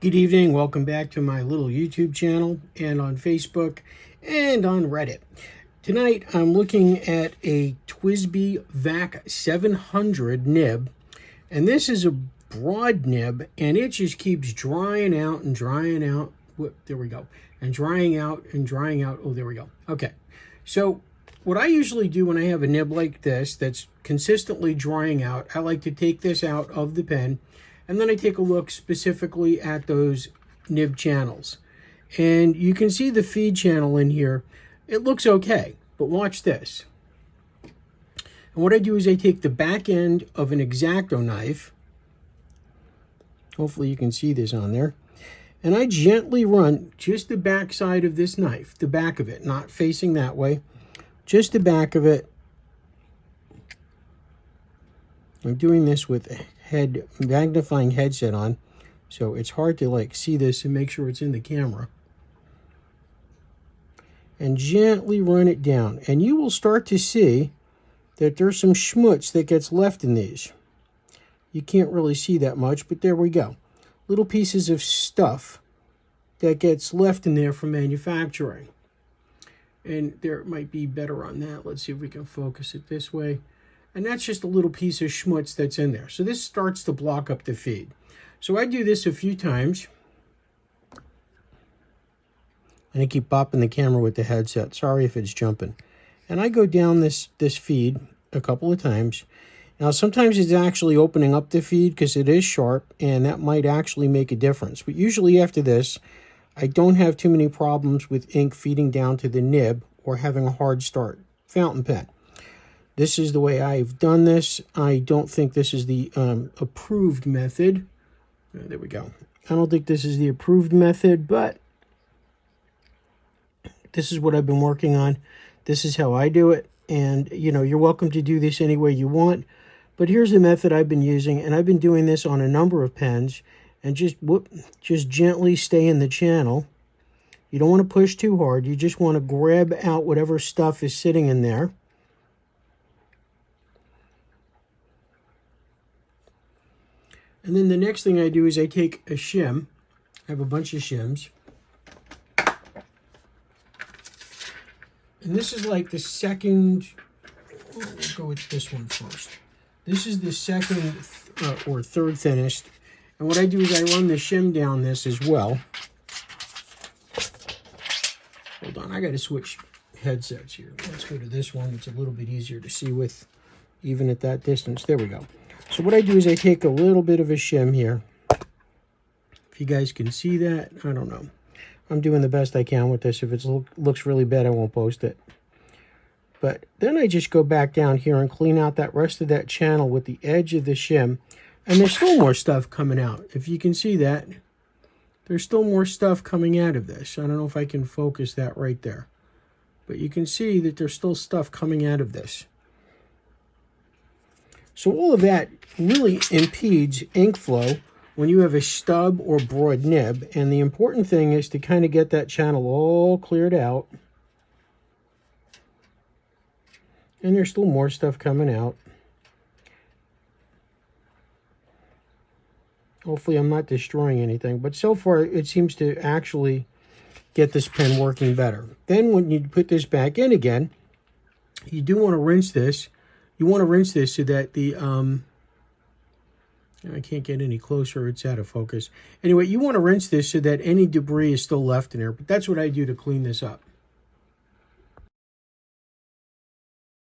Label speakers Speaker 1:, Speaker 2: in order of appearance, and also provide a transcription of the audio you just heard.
Speaker 1: Good evening. Welcome back to my little YouTube channel and on Facebook and on Reddit. Tonight I'm looking at a TWSBI Vac700 nib, and this is a broad nib, and it just keeps drying out and drying out. There we go. And drying out and drying out. Oh, there we go. Okay. So what I usually do when I have a nib like this that's consistently drying out, I like to take this out of the pen, and then I take a look specifically at those nib channels. And you can see the feed channel in here. It looks okay, but watch this. And what I do is I take the back end of an X-Acto knife. Hopefully you can see this on there. And I gently run just the back side of this knife, the back of it, not facing that way, just the back of it. I'm doing this with a magnifying headset on, so it's hard to see this and make sure it's in the camera. And gently run it down, and you will start to see that there's some schmutz that gets left in these. You can't really see that much, but there we go. Little pieces of stuff that gets left in there from manufacturing. And there might be better on that. Let's see if we can focus it this way. And that's just a little piece of schmutz that's in there. So this starts to block up the feed. So I do this a few times. And I keep bopping the camera with the headset. Sorry if it's jumping. And I go down this feed a couple of times. Now sometimes it's actually opening up the feed because it is sharp, and that might actually make a difference. But usually after this, I don't have too many problems with ink feeding down to the nib or having a hard start. Fountain pen. This is the way I've done this. I don't think this is the approved method. There we go. I don't think this is the approved method, but this is what I've been working on. This is how I do it. And, you're welcome to do this any way you want. But here's the method I've been using, and I've been doing this on a number of pens. And just gently stay in the channel. You don't want to push too hard. You just want to grab out whatever stuff is sitting in there. And then the next thing I do is I take a shim. I have a bunch of shims. And this is like the second, we'll go with this one first. This is the second or third thinnest. And what I do is I run the shim down this as well. Hold on, I got to switch headsets here. Let's go to this one. It's a little bit easier to see with, even at that distance. There we go. So what I do is I take a little bit of a shim here. If you guys can see that, I don't know. I'm doing the best I can with this. If it looks really bad, I won't post it. But then I just go back down here and clean out that rest of that channel with the edge of the shim. And there's still more stuff coming out. If you can see that, there's still more stuff coming out of this. I don't know if I can focus that right there. But you can see that there's still stuff coming out of this. So all of that really impedes ink flow when you have a stub or broad nib. And the important thing is to kind of get that channel all cleared out. And there's still more stuff coming out. Hopefully I'm not destroying anything, but so far it seems to actually get this pen working better. Then when you put this back in again, you do want to rinse this. You want to rinse this so that the, I can't get any closer, it's out of focus. Anyway, you want to rinse this so that any debris is still left in there, but that's what I do to clean this up.